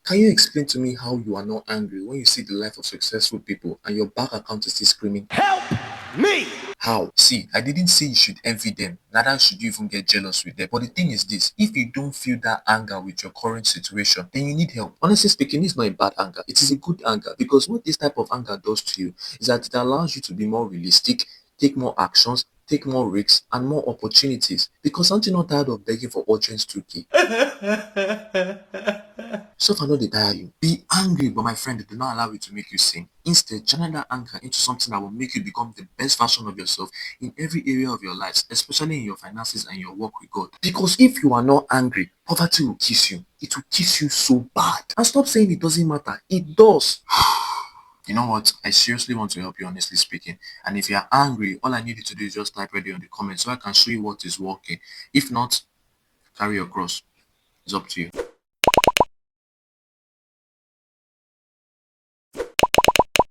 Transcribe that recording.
Can you explain to me how you are not angry when you see the life of successful people and your bank account is still screaming, Help me! how? See, I didn't say you should envy them, neither should you even get jealous with them. But the thing is this, if you don't feel that anger with your current situation, then you need help. Honestly speaking, it's not a bad anger. It is a good anger because what this type of anger does to you is that it allows you to be more realistic, take more actions, take more risks, and more opportunities. Because aren't you not tired of begging for urgent 2K? Suffer no dey tire you. Be angry, but my friend, do not allow it to make you sing. Instead, channel that anger into something that will make you become the best version of yourself in every area of your lives, especially in your finances and your work with God. Because if you are not angry, poverty will kiss you. It will kiss you so bad. And stop saying it doesn't matter. It does. You know what? I seriously want to help you, honestly speaking. And if you're angry, all I need you to do is just type ready on the comments so I can show you what is working. If not, carry your cross. It's up to you.